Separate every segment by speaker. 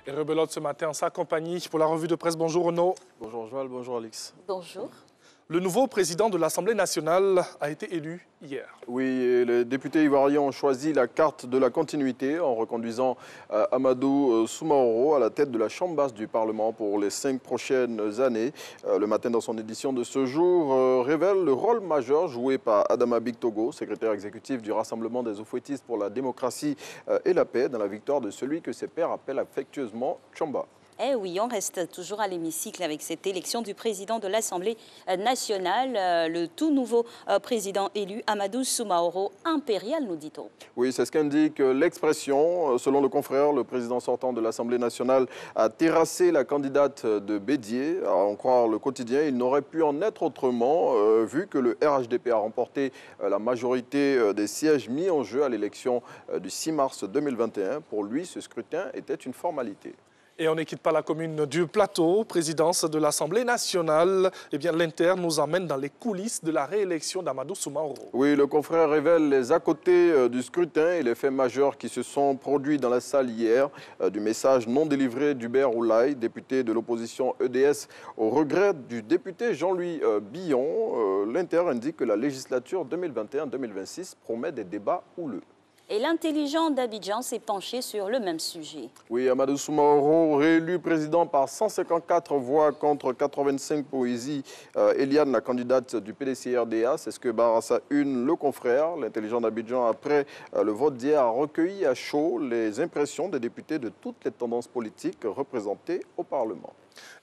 Speaker 1: Et rebelote ce matin en sa compagnie pour la revue de presse. Bonjour Renaud.
Speaker 2: Bonjour Joël, bonjour Alix.
Speaker 3: Bonjour.
Speaker 1: Le nouveau président de l'Assemblée nationale a été élu hier.
Speaker 2: Oui, et les députés ivoiriens ont choisi la carte de la continuité en reconduisant Amadou Soumaoro à la tête de la Chambre basse du Parlement pour les 5 prochaines années. Le matin, dans son édition de ce jour, révèle le rôle majeur joué par Adama Bictogo, secrétaire exécutif du Rassemblement des Oufouettistes pour la démocratie et la paix, dans la victoire de celui que ses pairs appellent affectueusement Tchamba.
Speaker 3: Eh oui, on reste toujours à l'hémicycle avec cette élection du président de l'Assemblée nationale, le tout nouveau président élu, Amadou Soumaoro, impérial, nous dit-on.
Speaker 2: Oui, c'est ce qu'indique l'expression. Selon le confrère, le président sortant de l'Assemblée nationale a terrassé la candidate de Bédié. À en croire le quotidien, il n'aurait pu en être autrement, vu que le RHDP a remporté la majorité des sièges mis en jeu à l'élection du 6 mars 2021. Pour lui, ce scrutin était une formalité.
Speaker 1: Et on ne quitte pas la commune du Plateau, présidence de l'Assemblée nationale. Eh bien, l'Inter nous emmène dans les coulisses de la réélection d'Amadou Soumaoro.
Speaker 2: Oui, le confrère révèle les à-côtés du scrutin et les faits majeurs qui se sont produits dans la salle hier. Du message non délivré d'Hubert Oulaye, député de l'opposition EDS, au regret du député Jean-Louis Billon. L'Inter indique que la législature 2021-2026 promet des débats houleux.
Speaker 3: Et l'intelligent d'Abidjan s'est penché sur le même sujet.
Speaker 2: Oui, Amadou Soumaoro, réélu président par 154 voix contre 85 pour Izi Eliane, la candidate du PDC-RDA. C'est ce que Barassa Une, le confrère, l'intelligent d'Abidjan, après le vote d'hier, a recueilli à chaud les impressions des députés de toutes les tendances politiques représentées au Parlement.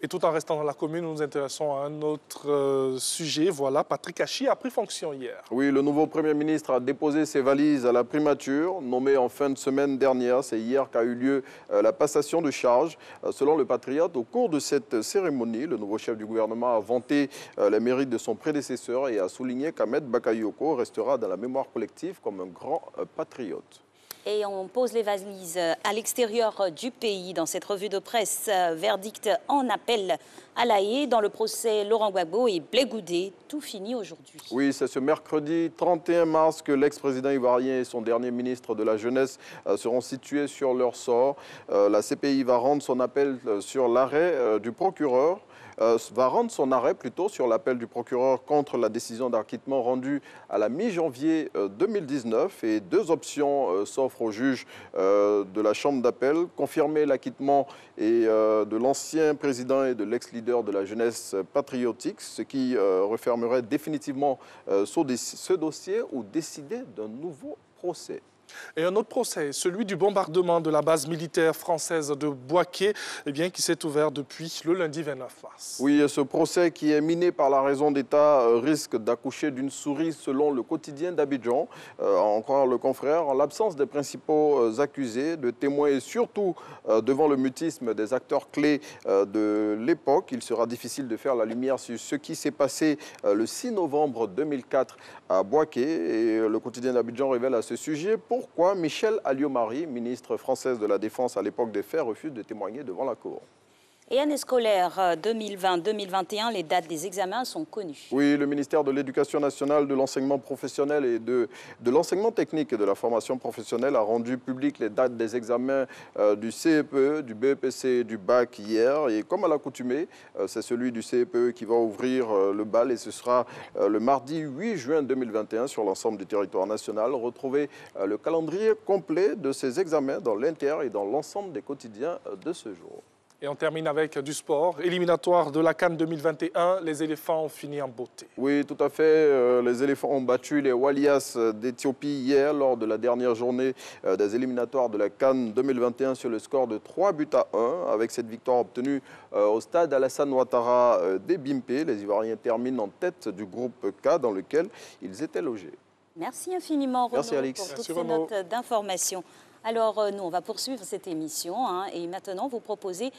Speaker 1: Et tout en restant dans la commune, nous nous intéressons à un autre sujet. Voilà, Patrick Hachi a pris fonction hier.
Speaker 2: Oui, le nouveau Premier ministre a déposé ses valises à la primature, nommé en fin de semaine dernière. C'est hier qu'a eu lieu la passation de charge. Selon le Patriote, au cours de cette cérémonie, le nouveau chef du gouvernement a vanté les mérites de son prédécesseur et a souligné qu'Ahmed Bakayoko restera dans la mémoire collective comme un grand patriote.
Speaker 3: Et on pose les valises à l'extérieur du pays dans cette revue de presse. Verdict en appel à La Haye dans le procès Laurent Gbagbo et Blé Goudé. Tout finit aujourd'hui.
Speaker 2: Oui, c'est ce mercredi 31 mars que l'ex-président ivoirien et son dernier ministre de la Jeunesse seront situés sur leur sort. La CPI va rendre son appel sur l'arrêt du procureur. Va rendre son arrêt plutôt sur l'appel du procureur contre la décision d'acquittement rendue à la mi-janvier 2019. Et deux options s'offrent au juge de la chambre d'appel. Confirmer l'acquittement de l'ancien président et de l'ex-leader de la jeunesse patriotique, ce qui refermerait définitivement ce dossier, ou décider d'un nouveau procès.
Speaker 1: Et un autre procès, celui du bombardement de la base militaire française de Bouaké, eh bien, qui s'est ouvert depuis le lundi 29 mars.
Speaker 2: Oui, ce procès qui est miné par la raison d'État risque d'accoucher d'une souris selon le quotidien d'Abidjan. À en croire le confrère, en l'absence des principaux accusés, de témoins et surtout devant le mutisme des acteurs clés de l'époque, il sera difficile de faire la lumière sur ce qui s'est passé le 6 novembre 2004 à Bouaké. Et le quotidien d'Abidjan révèle à ce sujet pourquoi Michel Alliot-Marie, ministre française de la Défense à l'époque des faits, refuse de témoigner devant la Cour.
Speaker 3: Et année scolaire 2020-2021, les dates des examens sont connues.
Speaker 2: Oui, le ministère de l'Éducation nationale, de l'enseignement professionnel et de l'enseignement technique et de la formation professionnelle a rendu public les dates des examens du CEPE, du BEPC et du bac hier. Et comme à l'accoutumée, c'est celui du CEPE qui va ouvrir le bal et ce sera le mardi 8 juin 2021 sur l'ensemble du territoire national. Retrouvez le calendrier complet de ces examens dans l'Inter et dans l'ensemble des quotidiens de ce jour.
Speaker 1: Et on termine avec du sport. Éliminatoire de la CAN 2021, les éléphants ont fini en beauté.
Speaker 2: Oui, tout à fait. Les éléphants ont battu les Walias d'Éthiopie hier lors de la dernière journée des éliminatoires de la CAN 2021 sur le score de 3-1. Avec cette victoire obtenue au stade Alassane Ouattara d'Ebimpe, les Ivoiriens terminent en tête du groupe K dans lequel ils étaient logés.
Speaker 3: Merci infiniment, Renaud,
Speaker 2: Merci, Alix.
Speaker 3: pour toutes
Speaker 1: Merci,
Speaker 3: ces notes d'information. Alors, nous, on va poursuivre cette émission et maintenant, vous proposer